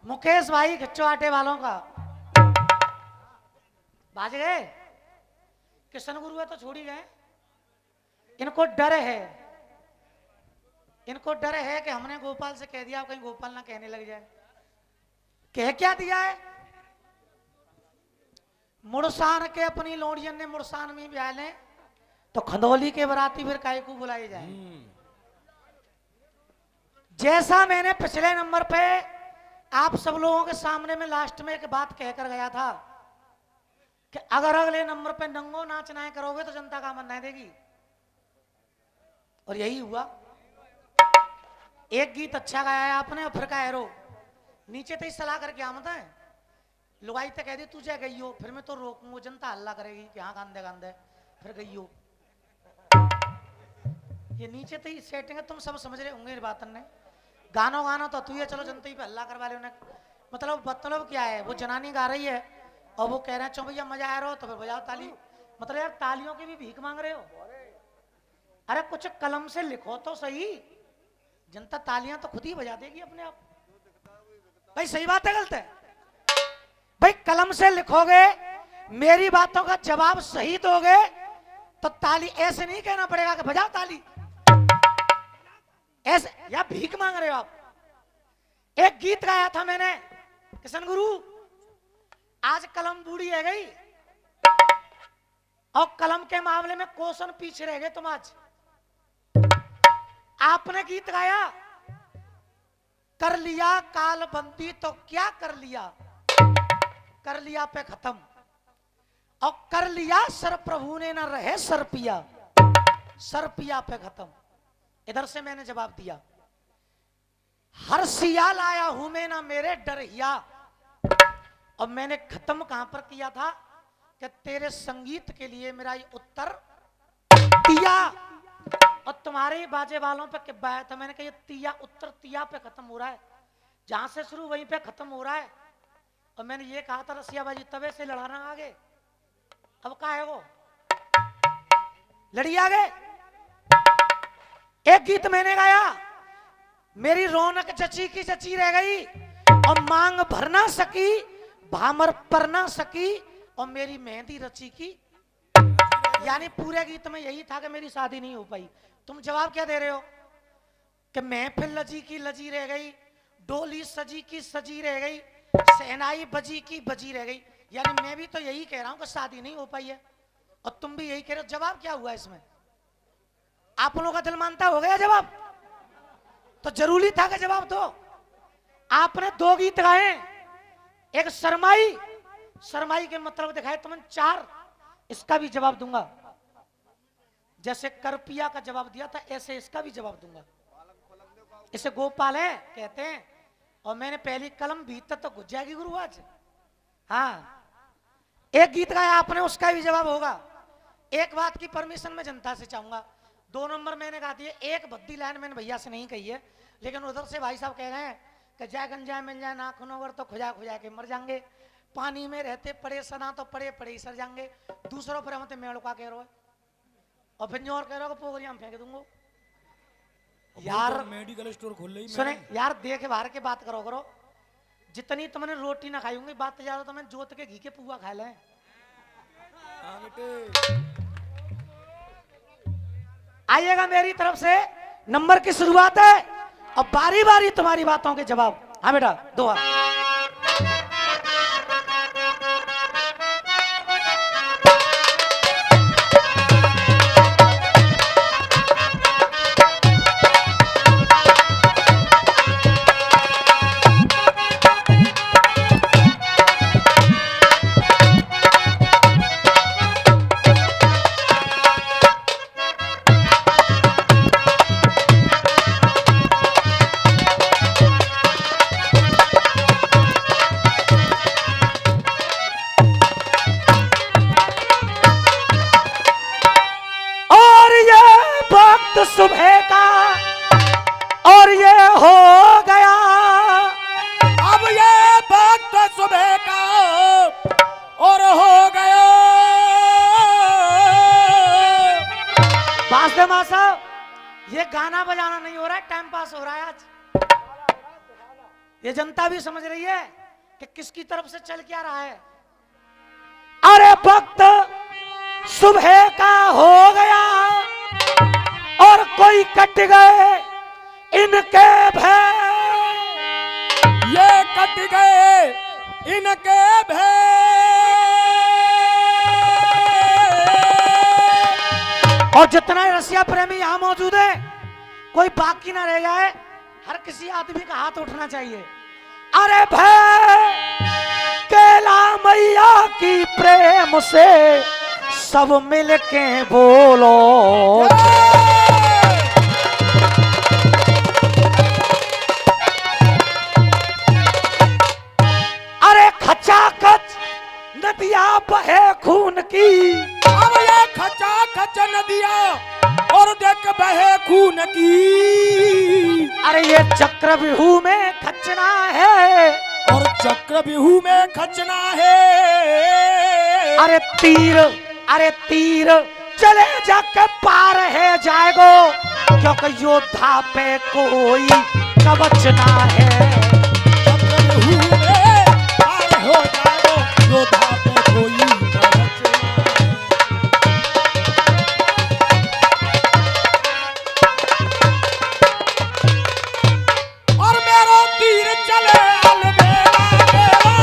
मुकेश भाई खिच्चो आटे वालों का बाज गए। किशन गुरु है तो छोड़ ही गए। इनको डर है, इनको डर है कि हमने गोपाल से कह दिया कहीं गोपाल ना कहने लग जाए। कह क्या दिया है? मुड़सान के अपनी लोडियन ने मुड़सान में ब्याह लें तो खंदौली के बराती फिर काय को बुलाए जाए। जैसा मैंने पिछले नंबर पे आप सब लोगों के सामने में लास्ट में एक बात कहकर गया था कि अगर अगले नंबर पे नंगो नाच ना करोगे तो जनता का मन नहीं देगी, और यही हुआ। एक गीत अच्छा गाया है आपने और फिर का एरो नीचे तो ही सलाह करके आमता है लुगाई तो कह दी तुझे गई हो, फिर मैं तो रोकूंगा, जनता हल्ला करेगी कि हाँ गांधे गांधे फिर गई हो। ये नीचे तो ही सेटिंग है, तुम सब समझ रहे होंगे बात ने। गानो गाना तो तू ये चलो जनता ही पे हल्ला करवा ले उन्हें। मतलब क्या है, वो जनानी गा रही है और वो कह रहे हैं चो भैया मजा आ रहा हो तो फिर बजाओ ताली। मतलब यार तालियों की भी भीख मांग रहे हो। अरे कुछ कलम से लिखो तो सही, जनता तालियां तो खुद ही बजा देगी अपने आप। भाई सही बात है गलत है? भाई कलम से लिखोगे, मेरी बातों का जवाब सही दोगे तो ताली। ऐसे नहीं कहना पड़ेगा कि बजाओ ताली, ऐसे या भीख मांग रहे हो आप। एक गीत गाया था मैंने किशन गुरु, आज कलम बूढ़ी है गई और कलम के मामले में क्वेश्चन पीछे रह गए तुम। आज आपने गीत गाया कर लिया कालबंदी तो क्या कर लिया, कर लिया पे खत्म, और कर लिया सर प्रभु ने ना रहे सर पिया, सर पिया पे खत्म। इधर से मैंने जवाब दिया हर सिया लाया हूं मैं ना मेरे डरहिया, और मैंने खत्म कहां पर किया था कि तेरे संगीत के लिए मेरा ये उत्तर दिया, और तुम्हारे बाजे वालों पे किब्बाया था। मैंने कहा ये तिया उत्तर तिया पे खत्म हो रहा है, जहां से शुरू वहीं पे खत्म हो रहा है। और मैंने ये कहा था रसियाबाजी तवे से लड़ाना आगे, अब क्या है वो लड़ी आगे। एक गीत मैंने गाया मेरी रौनक चची की चची रह गई और मांग भर ना सकी, भामर पर ना सकी, और मेरी मेहंदी रची की। यानी पूरे गीत में यही था कि मेरी शादी नहीं हो पाई। तुम जवाब क्या दे रहे हो कि महफिल लजी की लजी रह गई, डोली सजी की सजी रह गई, सहनाई बजी की बजी रह गई। यानी मैं भी तो यही कह रहा हूं कि शादी नहीं हो पाई है और तुम भी यही कह रहे हो। जवाब क्या हुआ इसमें? आप लोगों का दिल मानता हो गया जवाब? तो जरूरी था कि जवाब दो। आपने दो गीत गाए, एक शर्माई, शर्माई के मतलब दिखाए तुमने चार, इसका भी जवाब दूंगा। जैसे करपिया का जवाब दिया था ऐसे इसका भी जवाब दूंगा। इसे गोपाल है कहते हैं, और मैंने पहली कलम भीतर तो घुस जाएगी गुरु आज। हाँ एक गीत गाया आपने, उसका भी जवाब होगा। एक बात की परमिशन मैं जनता से चाहूंगा, 2 नंबर मैंने गा दिए, एक भद्दी लाइन मैंने भैया से नहीं कही है, लेकिन उधर से भाई साहब कह रहे हैं कि जाए गंजा मिल जाए नाखूनों तो खुजा खुजा के मर जाएंगे, पानी में रहते पड़े सना तो पड़े पड़े ही सर जाएंगे। दूसरों पर हम मेड़का कह रहे हो और फिर और कह रहे हो पोखरिया में फेंक दूंगा। यार मेडिकल स्टोर खोल ली सुने यार, देख बाहर के बात करो करो। जितनी तुमने रोटी ना खाई होंगी, बात ज्यादा तो मैंने जोत के घी के पुआ खा लें। आइएगा मेरी तरफ से नंबर की शुरुआत है और बारी बारी तुम्हारी बातों के जवाब। हाँ बेटा दुआ। सुबह का और ये हो गया, अब ये वक्त सुबह का और हो गया। वासदेव साहब ये गाना बजाना नहीं हो रहा है, टाइम पास हो रहा है आज। ये जनता भी समझ रही है कि किसकी तरफ से चल क्या रहा है। अरे वक्त सुबह का हो गया और कोई कट गए इनके भय, ये कट गए इनके भय। और जितना रसिया प्रेमी यहां मौजूद है कोई बाकी ना रह जाए, हर किसी आदमी का हाथ उठना चाहिए। अरे भय केला मैया की प्रेम से सब मिलके बोलो, अरे खचाखच नदियां बहे खून की, अब ये खचा खच नदिया और देख बहे खून की। अरे ये चक्रव्यूह में खचना है और चक्रव्यूह में खचना है। अरे तीर चले जाके पार है जाएगो, क्योंकि योद्धा पे कोई कवच ना है। चक्रव्यूह में पार हो जाएगो, योद्धा पे कोई कवच ना है। और मेरो तीर चले अलबेला मेरो।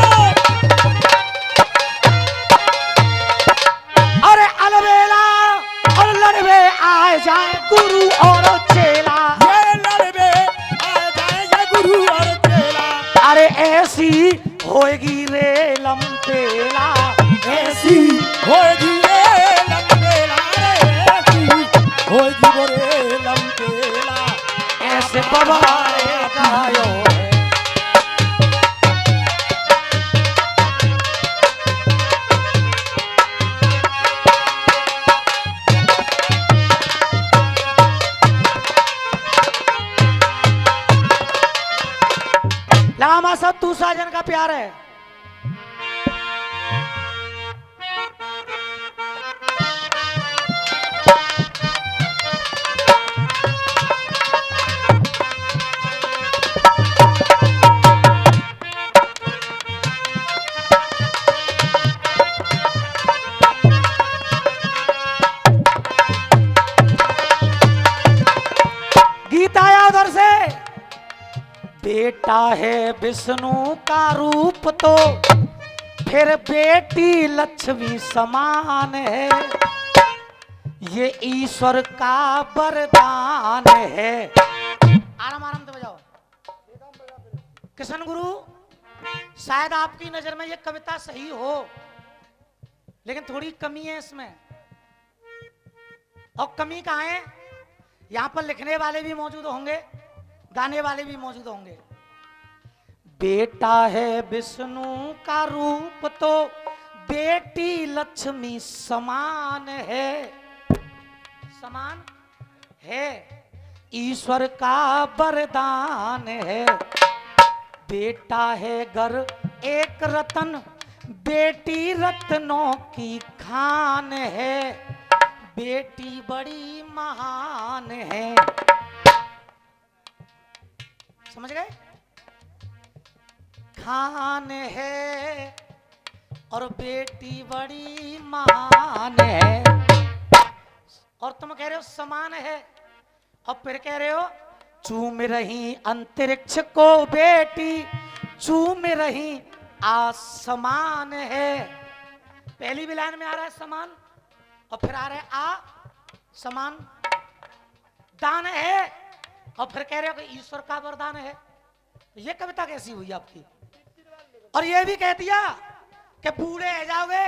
अरे अलबेला और लड़वे आए जाए गुरु और चेला, ये लड़बे आ जाए ये गुरु और चेला। अरे ऐसी होएगी रे लंपेला, ऐसी होएगी रे लंबेला रे, ऐसी होएगी रे लंबेला। ऐसे बबारे गायो है। लामा सब दूसरा जन का प्यार है। गीत आया उधर से, बेटा है विष्णु का रूप तो फिर बेटी लक्ष्मी समान है, ये ईश्वर का वरदान है। आराम आराम से बजाओ। किशन गुरु, शायद आपकी नजर में ये कविता सही हो, लेकिन थोड़ी कमी है इसमें। और कमी कहाँ है? यहां पर लिखने वाले भी मौजूद होंगे, गाने वाले भी मौजूद होंगे। बेटा है विष्णु का रूप तो बेटी लक्ष्मी समान है, समान है, ईश्वर का वरदान है। बेटा है घर एक रतन, बेटी रत्नों की खान है, बेटी बड़ी महान है। समझ गए? खान है और बेटी बड़ी महान है, और तुम कह रहे हो समान है, और फिर कह रहे हो चूम रही अंतरिक्ष को बेटी, चूम रही आसमान है। पहली भी लाइन में आ रहा है समान, और फिर आ रहा है आ समान दान है, और फिर कह रहे हो कि ईश्वर का वरदान है। ये कविता कैसी हुई आपकी? और ये भी कह दिया कि बूढ़े रह जाओगे,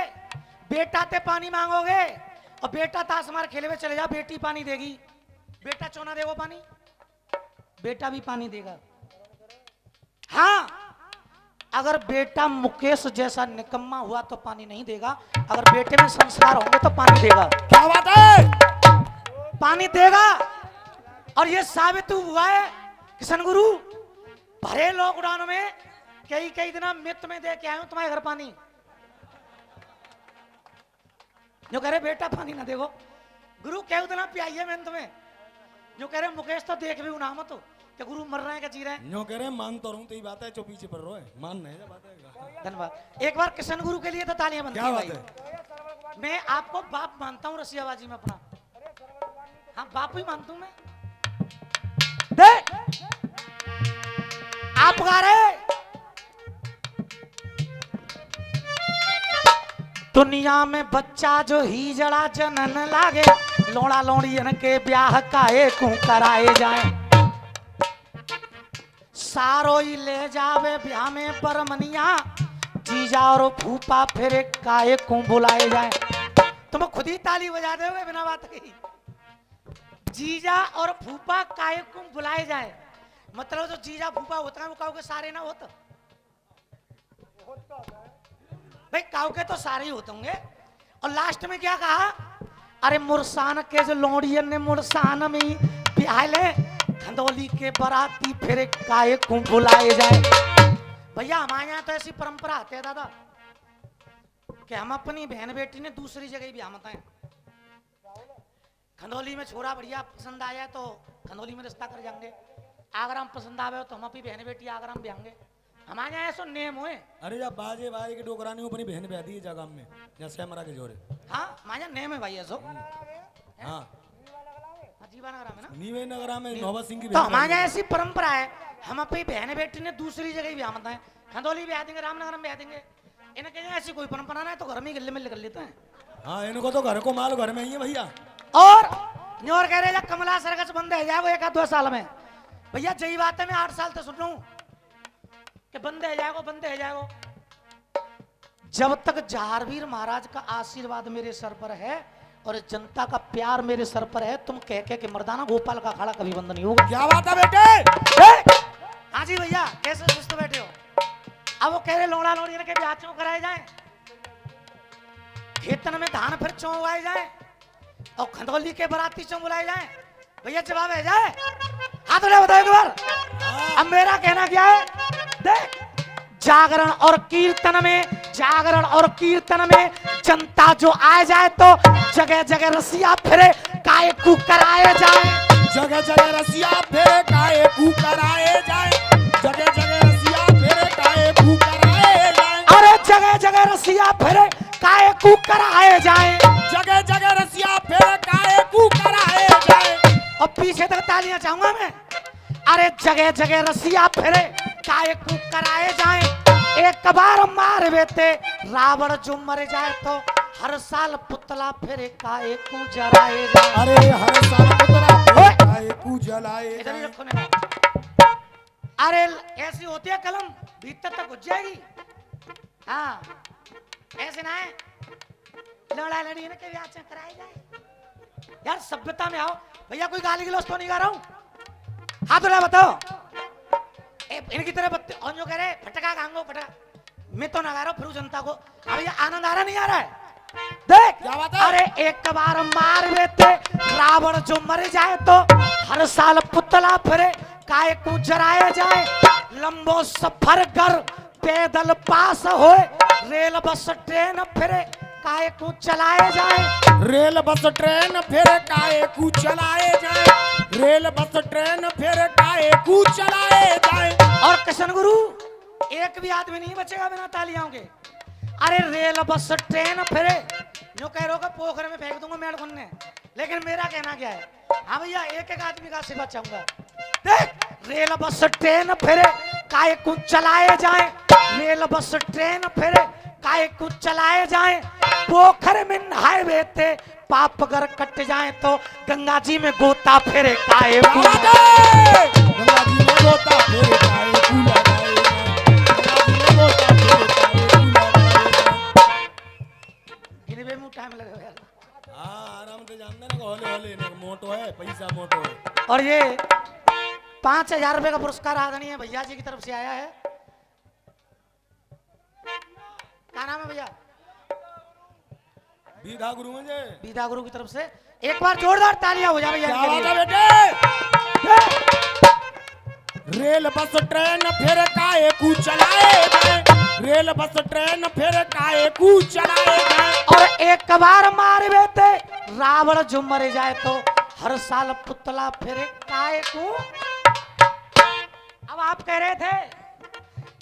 बेटा ते पानी मांगोगे, और बेटा ताश मार खेले हुए चले जाओ, बेटी पानी देगी। बेटा चोना देगो पानी, बेटा भी पानी देगा। हाँ, अगर बेटा मुकेश जैसा निकम्मा हुआ तो पानी नहीं देगा, अगर बेटे में संस्कार होंगे तो पानी देगा। क्या बात है? पानी देगा। और ये साबित हुआ है किशन गुरु, भरे लॉकडाउन में कई कई दिन मित में दे के आए हूं तुम्हारे घर पानी। जो कह रहे बेटा पानी ना देखो, गुरु कह दिन पियाइए मैंने तुम्हें। जो कह रहे मुकेश तो देख भी ना मत, क्या गुरु मर रहे हैं क्या जी रहे हैं? यूं कह रहे हैं मान तो रहूं तो ये बात है, जो पीछे पड़ रहा है मान नहीं है बात है। धन्यवाद। एक बार किशन गुरु के लिए तो तालियां बनती क्या हैं बात भाई। है? मैं आपको बाप मानता हूँ रसियाबाजी में अपना। हाँ बाप ही मानता हूँ मैं। देख आप गा रहे दुनिया में बच्चा जो ही जड़ा जनन लागे, लोड़ा लोड़ियन के ब्याह काहे कू कराए जाए, सारो ही ले जावे ब्याह में परमनिया, जीजा और फूफा फिर काहे कू बुलाए जाए। तुम खुद ही ताली बजा दे हुए बिना बात कही। जीजा और फूफा काहे कू बुलाए जाए, मतलब जो जीजा फूफा होता है वो काऊ के सारे ना होता भाई, काऊ के तो सारे ही होते होंगे। और लास्ट में क्या कहा, अरे मुरसान के जो लोड़ियन ने मुरसान में ब्याह ले, खंडोली के बराती फिर काहे कू बुलाए जाए। भैया हमारे यहाँ तो ऐसी परंपरा आती है दादा कि हम अपनी बहन बेटी ने दूसरी जगह भी आमत हैं। खंडोली में छोरा बढ़िया पसंद आया तो खंडोली में रिश्ता कर जाएंगे, आगरा में पसंद आवे तो हम अपनी बहन बेटी आगरा में ब्याहेंगे। हमारे यहाँ ऐसा नेम हुए। अरे जब बाजे बाजे के डोकरानी अपनी बहन ब्याह दी जगह में या सेमरा के जोरे। हाँ हमारे यहाँ नेम है भाई ऐसा। हाँ जीवा नगरा में ना, नीवे नगरा में नौबत सिंह की तो बहन हमारे यहाँ ब्याह ऐसी परंपरा है, हम अपनी बहन बेटी ने दूसरी जगह भी आमत हैं। खंडोली ब्याह देंगे, रामनगर में ब्याह देंगे। इनके यहाँ ऐसी कोई परंपरा ना है तो घर में गिल्ले मिल कर लेते हैं। दी। हाँ इनको तो घर को माल घर में ही है भैया। और न्योर कह रहे कमला सरकस बंद है जाएगा एक आध 2 साल में। भैया यही बात है, मैं 8 साल से सुन रहा हूँ कि बंद है जाएगा बंद है जाएगा। जब तक जहारवीर महाराज का आशीर्वाद मेरे सर पर है और जनता का प्यार मेरे सर पर है, तुम कह के कि मर्दाना गोपाल का अखाड़ा कभी बंद नहीं होगा। क्या बात है बेटे? हाँ जी भैया, कैसे सुस्त बैठे हो? अब वो कह रहे लोड़ा लोड़ी के ब्याह क्यों कराए जाए, खेतन में धान फिर क्यों उगाए जाए और खंडोली के बराती क्यों बुलाए जाए। भैया जवाब है जाए, हाथ उठा बताओ एक बार। अब मेरा कहना क्या है, देख जागरण और कीर्तन में जनता जो आए जाए तो जगह जगह रसिया फिरे काहे कू कराए जाए। जगह जगह रसिया फेरे काहे कू कराए जाए। जगह जगह रसिया फेरे काहे कू कराए जाए। अरे जगह जगह रसिया फिरे काहे कू कराए जाए। जगह जगह रसिया फेरे काहे कू कराए जाए। और पीछे तक तालियां चाहूंगा मैं। अरे जगह जगह रसिया फिरे काहे कू कराए जाए। एक बार मार बेते रावण जो मर जाए तो हर साल पुतला फिरे काहे कू जलाए जाए। अरे हर साल पुतला फेरे काहे कू जलाए इधर ही जाए। रखो ना। अरे ऐसी होती है कलम भीतर तक घुस जाएगी। हाँ ऐसे ना है, लड़ा लड़ी के ब्याह कराए जाए। यार सभ्यता में आओ भैया, कोई गाली गलौज तो नहीं गा रहा हूँ। हाथ उठा बताओ। इनकी तरह और जो कह रहे फटका गांगो फटका, मैं तो ना गा रहा हूँ, फिर जनता को अब ये आनंद आ रहा नहीं आ रहा है। देख क्या बात है? अरे एक बार मार देते रावण जो मर जाए तो हर साल पुतला फिरे काहे कू जराए जाए। लंबो सफर कर पैदल पास होए, रेल बस ट्रेन फिरे काहे कू चलाए जाए। रेल बस ट्रेन फिर काहे कू चलाए जाए। रेल बस ट्रेन फिर काहे कू चलाए जाए। और कृष्ण गुरु एक भी आदमी नहीं बचेगा बिना तालियों के। अरे रेल बस ट्रेन फिरे, जो कह रहे हो पोखर में फेंक दूंगा मेड़ खुन्ने, लेकिन मेरा कहना क्या है, हाँ भैया एक एक आदमी का सिवा चाहूंगा। देख रेल बस ट्रेन फिरे काहे कू चलाए जाए। रेल बस ट्रेन फिरे काहे कू चलाए जाए। पोखर में नहाए बेते पाप अगर कट जाए तो गंगा जी में गोता फिरे काहे कू। गंगा जी में गोता फिरे काहे कू लगाए जाए। गंगा जी में गोता फिरे काहे कू लगाए जाए। गिनवे में टाइम लगेगा यार। हाँ आराम से जानते ना, होले होले ना, मोटो है पैसा मोटो है। और ये 5000 रुपए का पुरस्कार आदरणीय भैया जी की तरफ से आया है। क्या नाम है भैया? बीधा गुरु मुझे विदा गुरु की तरफ से एक बार जोरदार तालियां हो जाए भैया क्या इनके बात लिए। है बेटे? रेल बस ट्रेन फिर काहे कू चलाए जाए। रेल बस ट्रेन फिर काहे कू चलाए जाए। और एक बार मार बेते रावण जो मर जाए तो हर साल पुतला फिरे काहे कू। अब आप कह रहे थे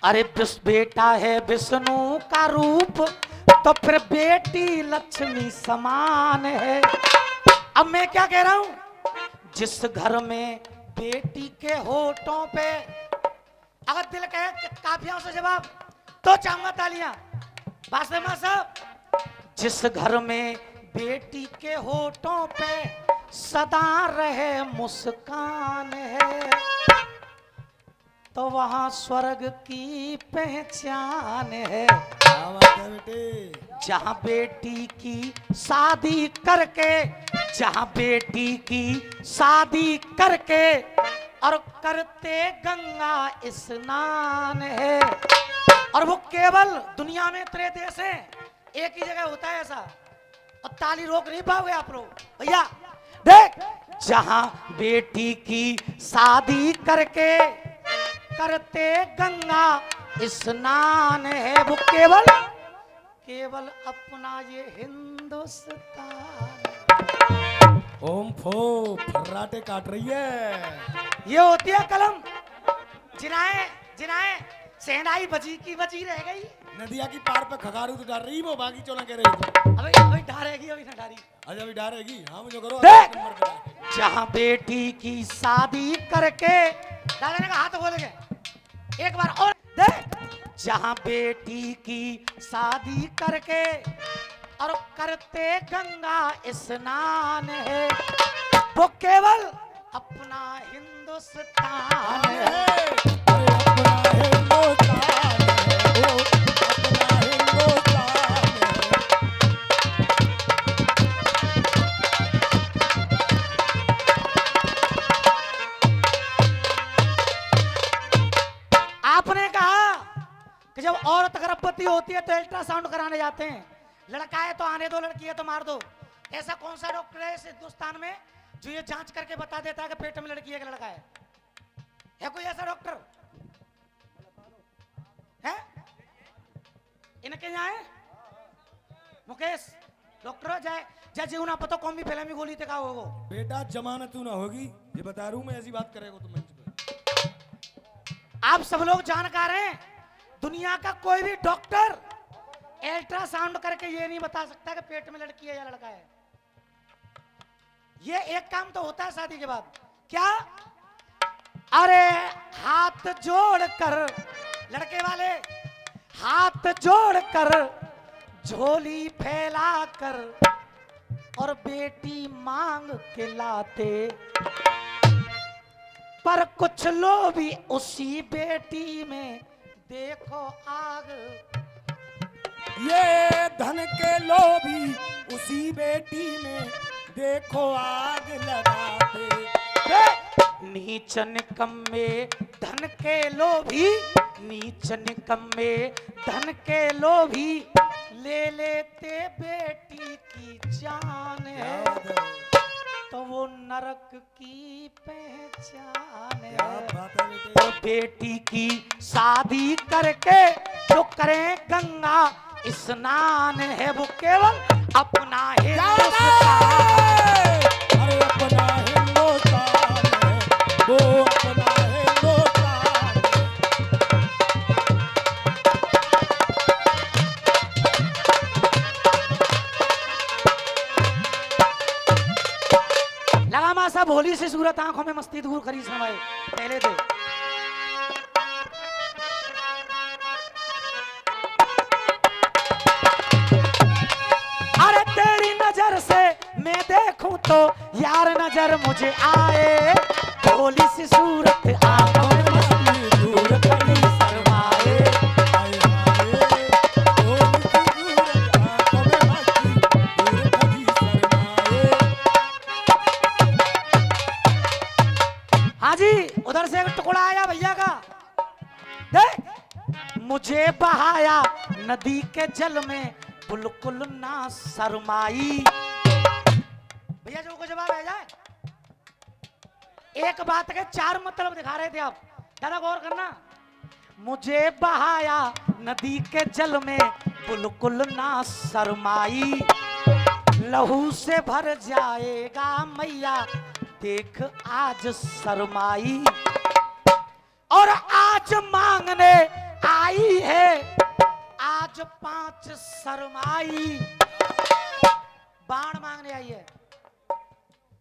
अरे बेटा है विष्णु का रूप तो फिर बेटी लक्ष्मी समान है। अब मैं क्या कह रहा हूं, जिस घर में बेटी के होठों पे अगर दिल कहे कि काफियों से जवाब तो चाहूंगा तालियां। बासमा साहब, जिस घर में बेटी के होठों पे सदा रहे मुस्कान है तो वहां स्वर्ग की पहचान है। क्या बात है बेटे। जहां बेटी की शादी करके, जहां बेटी की शादी करके और करते गंगा स्नान है। और वो केवल दुनिया में इतने देश हैं, एक ही जगह होता है ऐसा। और ताली रोक नहीं पाओगे आप लोग भैया। देख, जहां बेटी की शादी करके करते गंगा स्नान है वो केवल केवल अपना ये हिंदुस्तान। ओम फो फर्राटे काट रही है। ये होती है कलम, जिनाए जिनाए सेनाई बची की बची रह गई। नदिया की पार पे खगारू तो डाल रही, वो बाकी चोला कह रही थी। अबे अबे डारेगी अभी ना डारी। अच्छा अभी डालेगी। हाँ मुझे करो। देख, जहां बेटी की शादी करके, दादा का हाथ बोल गए एक बार और। देख, जहां बेटी की शादी करके और करते गंगा स्नान है वो केवल अपना हिंदुस्तान है। आपने कहा कि जब औरत गर्भवती होती है तो अल्ट्रासाउंड कराने जाते हैं, लड़का है तो आने दो, लड़की है तो मार दो। ऐसा कौन सा डॉक्टर है इस हिंदुस्तान में जो ये जांच करके बता देता है कि पेट में लड़की है कि लड़का है कोई ऐसा डॉक्टर है? इनके यहाँ है मुकेश डॉक्टर जाए जा जीव ना पता कौन भी फिल्मी गोली ते का होगो। बेटा जमानत तू ना होगी, ये बता रहा हूं मैं। ऐसी बात करेगा तो मंच पे आप सब लोग जानकार हैं, दुनिया का कोई भी डॉक्टर अल्ट्रासाउंड करके ये नहीं बता सकता कि पेट में लड़की है या लड़का है। ये एक काम तो होता है शादी के बाद, क्या? अरे हाथ जोड़कर, लड़के वाले हाथ जोड़कर झोली फैलाकर और बेटी मांग के लाते, पर कुछ लोग भी उसी बेटी में देखो आग। ये धन के लोभी उसी बेटी में देखो आग लगाते। नीच निकम्मे धन के लोभी, नीच निकम्मे धन के लोभी ले लेते बेटी की जान है तो वो नरक की पहचान है। तो बेटी की शादी करके जो करें गंगा स्नान है वो केवल अपना हिंदुस्तान। अरे अपना हिंदुस्तान है, वो अपना हिंदुस्तान। लगा मासा भोली से सूरत आंखों में मस्ती दूर करी समय पहले थे। अरे तेरी नजर से मैं देखूं तो यार नजर मुझे आए, भोली सी सूरत आंखों में मस्ती दूर करी शर्माए। हाँ जी, उधर से एक टुकड़ा आया भैया का। देख, मुझे बहाया नदी के जल में बिल्कुल ना शर्माई। भैया जो को जवाब आ जाए, एक बात के चार मतलब दिखा रहे थे आप, ज्यादा गौर करना। मुझे बहाया नदी के जल में बिल्कुल ना शर्माई, लहू से भर जाएगा मैया देख आज शर्माई। और आज मांगने आई है, आज 5 शर्माई। बाण मांगने आई है,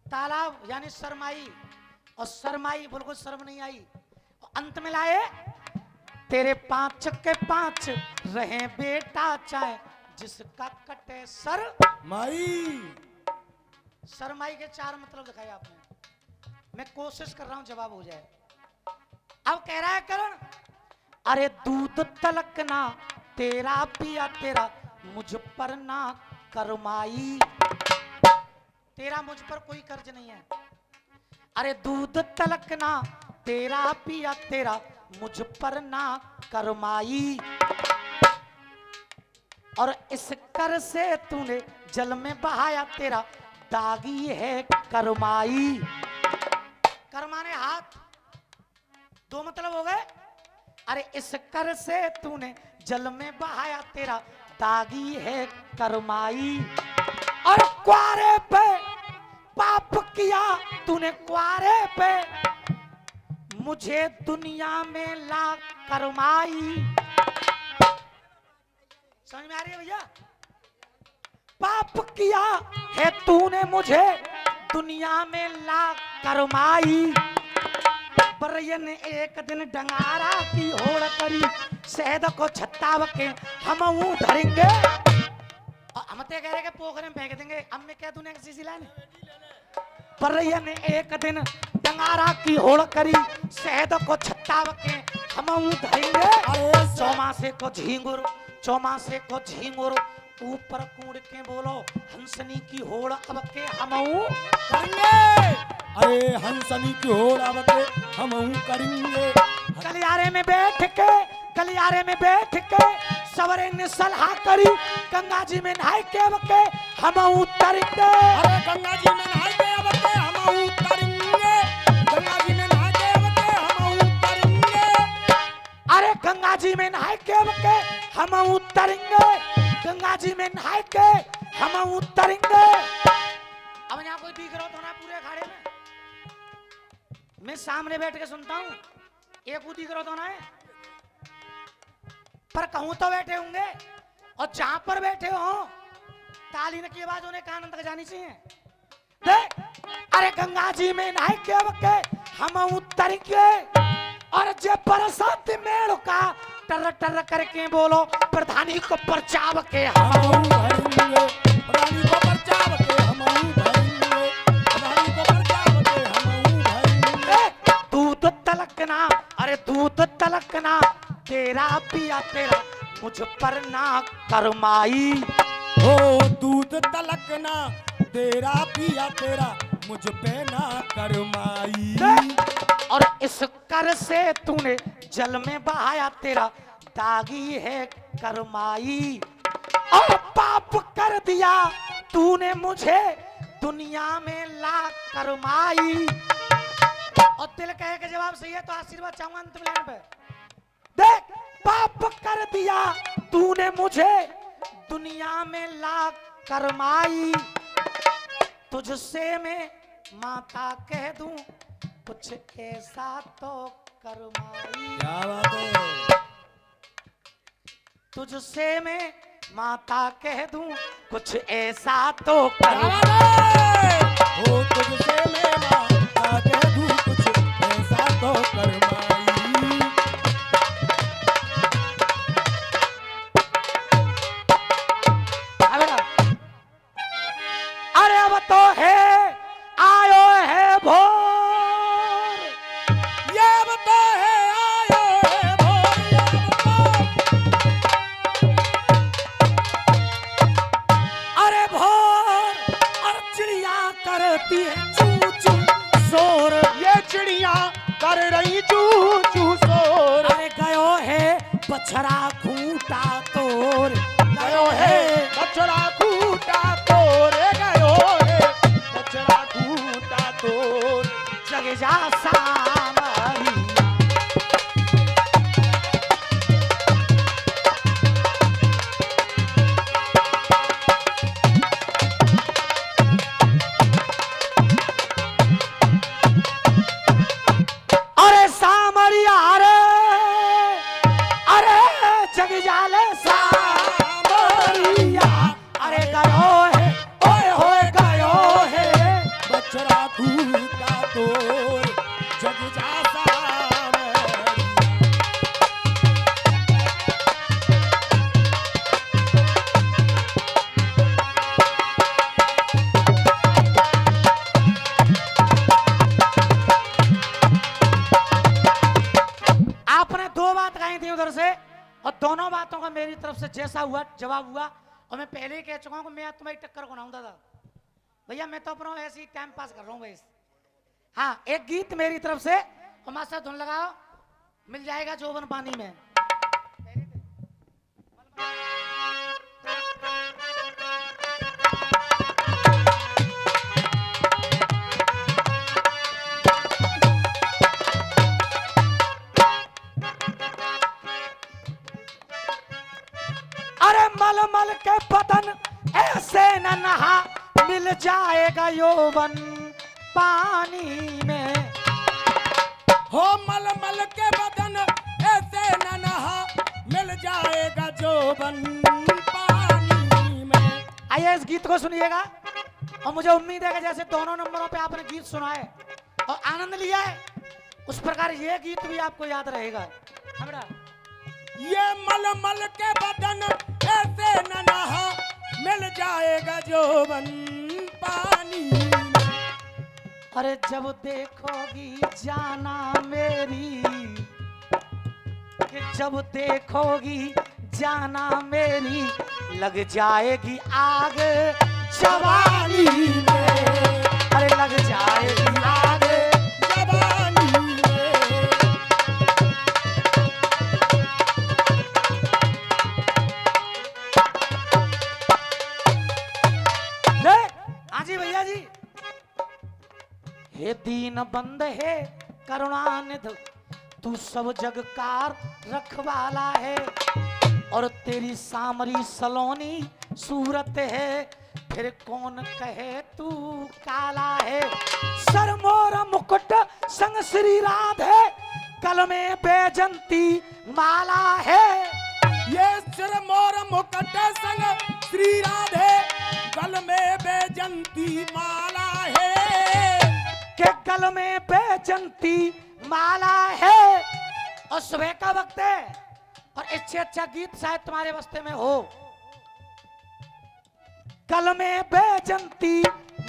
तालाब यानी शर्माई, और शर्माई बोल को शर्म नहीं आई। और अंत में लाए तेरे 5 के 5 रहे बेटा चाहे जिसका कटे सर माई। शर्माई के 4 मतलब दिखाए आपने। मैं कोशिश कर रहा हूं जवाब हो जाए। अब कह रहा है करण, अरे दूध तलक ना तेरा पिया तेरा मुझ पर ना करमाई। तेरा मुझ पर कोई कर्ज नहीं है। अरे दूध तलक ना तेरा पिया तेरा मुझ पर ना करमाई। और इस कर से तूने जल में बहाया तेरा दागी है करमाई। करमाने हाथ, 2 मतलब हो गए। अरे इस कर से तूने जल में बहाया तेरा दागी है करमाई। और क्वारे पे पाप किया तूने, क्वारे पे मुझे दुनिया में ला करमाई। समझ में आ रही है भैया? पाप किया है तूने मुझे दुनिया में ला करमाई। बरैया ने एक दिन डंगारा की होड़ करी, शहद को छत्ताव के हम धरेंगे। और हम तो कह रहे कि पोखरे में फेंक देंगे। अब मैं क्या तूने किसी लाने? बरैया ने एक दिन डंगारा की होड़ करी, शहद को छत्ताव के हम धरेंगे। चौमासे को झींगुर, चौमासे को झींगुर ऊपर कूड़ के बोलो हंसनी की होड़ अब के हमऊ करेंगे। अरे हंसनी की होड़ अब के हमऊ करेंगे। गलियारे में बैठ के, गलियारे में बैठ के सवरे ने सलाह करी, गंगा जी में नहाए के अब के हमऊ उतरेंगे। अरे गंगा जी में नहाए के अब के हमऊ उतरेंगे। गंगा जी में नहाए के अब के हमऊ उतरेंगे। अरे गंगा जी में नहाए के अब के हमऊ उतरेंगे। गंगा जी में नहाए के हम उतरेंगे। अब यहाँ कोई दिख रहा तो ना पूरे अखाड़े में? मैं सामने बैठ के सुनता हूँ, एक दिख रहा तो ना है, पर कहूँ तो बैठे होंगे। और जहां पर बैठे हो ताली की आवाज उन्हें कान तक जानी चाहिए। देख, अरे गंगा जी में नहाए के अब के हम उतरेंगे। और जब बरसात मेड़ का टर टर करके बोलो प्रधानी को परचाव के हम भरेंगे। प्रधानी को परचाव के हमऊ भरेंगे। प्रधानी को परचाव के हमऊ भरेंगे। दूध तलकना, अरे दूध तलकना तेरा पिया तेरा मुझ पर ना करमाई। ओ दूध तलकना तेरा पिया तेरा मुझ पे ना करमाई। और इस कर से तूने जल में बहाया तेरा दागी है करमाई। और पाप कर दिया तूने मुझे दुनिया में ला करमाई। और दिल कहे के जवाब सही है तो आशीर्वाद चाहूंगा अंतिम लाइन पे। देख, पाप कर दिया तूने मुझे दुनिया में ला करमाई। तुझसे मैं माता कह दूं कुछ ऐसा तो करमाई। क्या बात है? तुझसे मैं माता कह दूं कुछ ऐसा तो करमाई। ओ तुझसे मैं माता कह दूं कुछ ऐसा तो करमाई। अरे अब तो है आयो है भोर, ये अब तो है आयो है भोर। अरे भोर और चिड़िया करती है चू चू शोर। ये चिड़िया कर रही चू चू शोर। अरे गयो है बछड़ा खूंटा तोर, गयो है बछड़ा खूंटा तोर। गयो है बछड़ा खूंटा तोर। जग जा सामरिया। अरे सामरिया रे जाले सामरिया। अरे गयो है ओए होए गयो है बछड़ा कूटा तो जग जाता आपने दो बात कही थी उधर से और दोनों बातों का मेरी तरफ से जैसा हुआ जवाब हुआ। और मैं पहले ही कह चुका हूं कि मैं तुम्हारी टक्कर को ना हूं दादा भैया, मैं तो अपना ऐसे ही टाइम पास कर रहा हूं भाई। हाँ, एक गीत मेरी तरफ से और मास्टर धुन लगाओ, मिल जाएगा जोबन पानी में। अरे मलमल के बदन ऐसे न नहा, मिल जाएगा यौवन पानी में। हो मलमल के बदन ऐसे न नहा, मिल जाएगा जोबन पानी में। आइए इस गीत को सुनिएगा और मुझे उम्मीद है कि जैसे दोनों नंबरों पे आपने गीत सुना है और आनंद लिया है, उस प्रकार ये गीत भी आपको याद रहेगा। हमरा ये मलमल के बदन ऐसे न नहा, मिल जाएगा जोबन पानी में। अरे जब देखोगी जाना मेरी, कि जब देखोगी जाना मेरी, लग जाएगी आग जवानी में। अरे लग जाएगी आग जवानी में। देख हाँ जी भैया जी। हे दीन बंद है करुणानिध, तू सब जग कार रखवाला है। और तेरी सामरी सलोनी सूरत है, फिर कौन कहे तू काला है। सर मोर मुकुट संग श्री राधे, गल में बैजंती माला है। ये सिर मोर मुकुट संग श्री राधे, गल में बैजंती माला है। के गल में बैजंती माला है। और सुबह का वक्त है और इससे अच्छा गीत शायद तुम्हारे बस्ते में हो। गल में बैजंती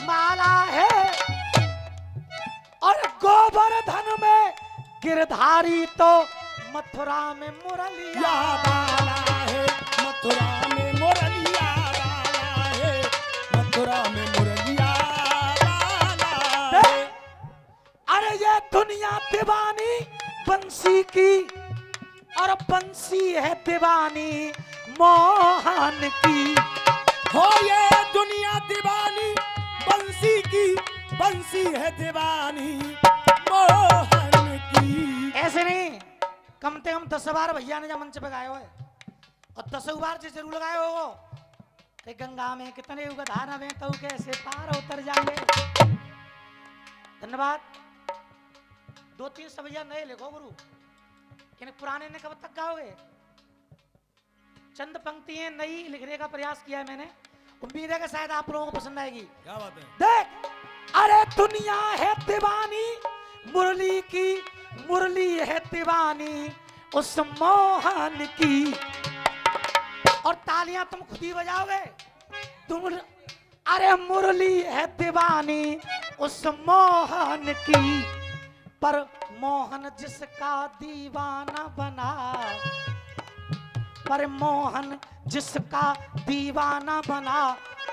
माला है और गोवर्धन में गिरधारी, तो मथुरा में मुरलिया बाला है। मथुरा में मुरलिया बाला है। मथुरा में मुरलिया बाला है। अरे ये दुनिया दीवानी बंसी की, और बंसी है दीवानी मोहन की। हो ये दुनिया दीवानी बंसी की, बंसी है दीवानी मोहन की। ऐसे नहीं, कम से कम 10 बार भैया ने जब मंच पे गाया है और 10 बार से जरूर लगाए हो कि गंगा में कितने उगधान में तो कैसे पार उतर जाएंगे। धन्यवाद। 2-3 सब भैया नए लिखो गुरु, यानी पुराने ने कब तक गाओगे। चंद पंक्तियां नई लिखने का प्रयास किया है मैंने, उम्मीद है कि शायद आप लोगों को पसंद आएगी। क्या बात है। देख, अरे दुनिया है दीवानी मुरली की, मुरली है दीवानी उस मोहन की। और तालियां तुम खुद ही बजाओगे तुम। अरे मुरली है दीवानी उस मोहन की, पर मोहन जिसका दीवाना बना, पर मोहन जिसका दीवाना बना,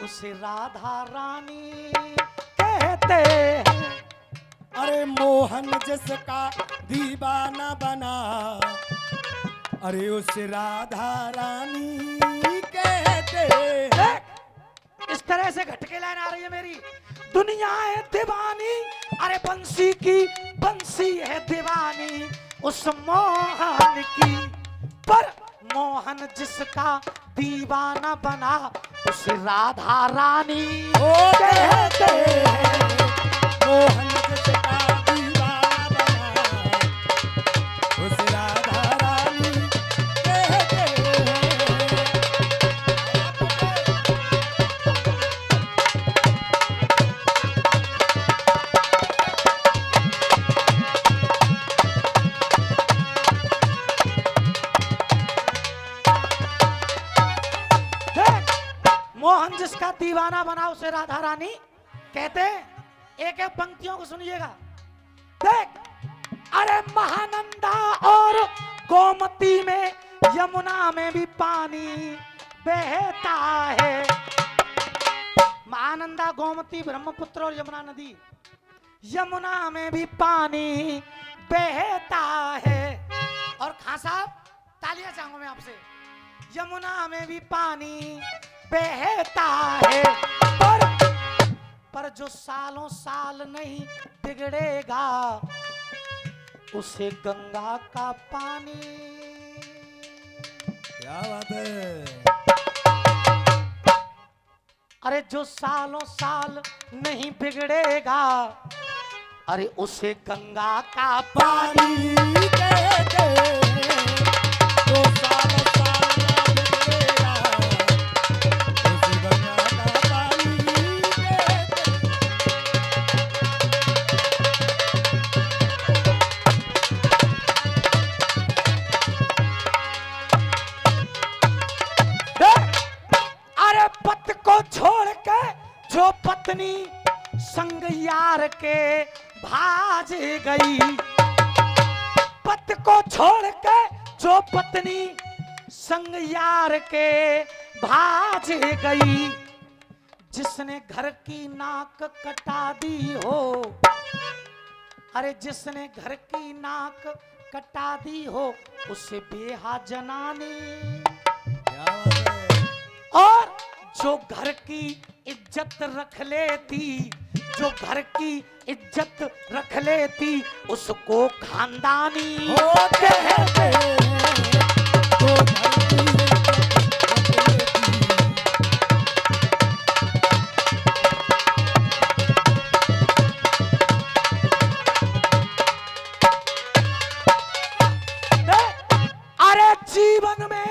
उसे राधा रानी कहते हैं। अरे मोहन जिसका दीवाना बना, अरे उस राधा रानी कहते हैं। देख, इस तरह से घटके लाइन आ रही है मेरी। दुनिया है दीवानी, अरे बंसी की, बंसी है दीवानी उस मोहन की, पर मोहन जिसका दीवाना बना, उस राधा रानी कहते हैं। मोहन जिसका दीवाना बना, उस राधा रानी कहते हैं। कौन जिसका दीवाना बना उसे राधा रानी कहते हैं। एक एक पंक्तियों को सुनिएगा। देख, अरे महानंदा और गोमती में, यमुना में भी पानी बहता है। महानंदा, गोमती, ब्रह्मपुत्र और यमुना नदी, यमुना में भी पानी बहता है। और खां साहब तालियां चाहूंगा मैं आपसे। यमुना में भी पानी बहता है, पर जो सालों साल नहीं बिगड़ेगा उसे गंगा का पानी। क्या बात है। अरे जो सालों साल नहीं बिगड़ेगा, अरे उसे गंगा का पानी पानी कहते हैं, जो सालों साल ना बिगड़ेगा, उसे गंगा का पानी कहते हैं। अरे पत को छोड़ के जो पत्नी संग यार के भाज गई, पत को छोड़ के जो पत्नी संग यार के भाज गई, जिसने घर की नाक कटा दी हो, अरे जिसने घर की नाक कटा दी हो उसे बेहा जनानी। क्या बात है। और जो घर की इज्जत रख लेती, जो घर की इज्जत रख लेती उसको खानदानी हो कहते हैं, जो घर की इज्जत रख लेती। अरे जीवन में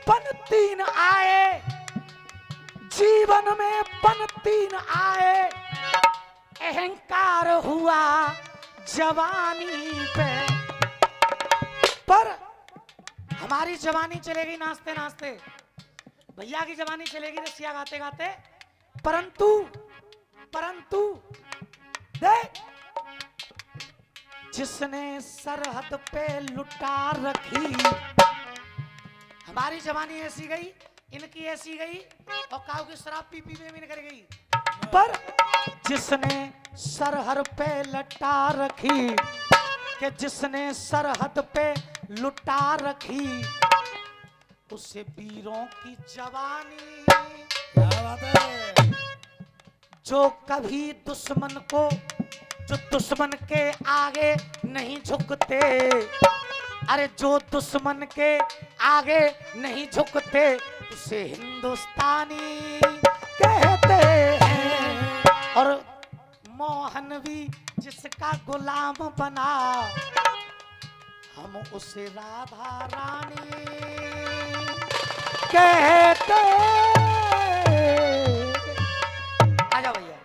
पंक्ति न आए, जीवन में पंक्ति न आए, अहंकार हुआ जवानी पे। पर हमारी जवानी चलेगी नाचते नाचते, भैया की जवानी चलेगी रसिया गाते गाते। परंतु परंतु देख, जिसने सरहद पे लुटा रखी, हमारी जवानी ऐसी गई, इनकी ऐसी गई, और काऊ की शराब पी पी में भी निकल गई। पर जिसने सरहद पे लटा रखी, कि जिसने सरहद पे लुटा रखी, उसे वीरों की जवानी। क्या बात है। जो कभी दुश्मन को, जो दुश्मन के आगे नहीं झुकते, अरे जो दुश्मन के आगे नहीं झुकते उसे हिंदुस्तानी कहते हैं। और मोहन भी जिसका गुलाम बना, हम उसे राधा रानी कहते। आजा भैया।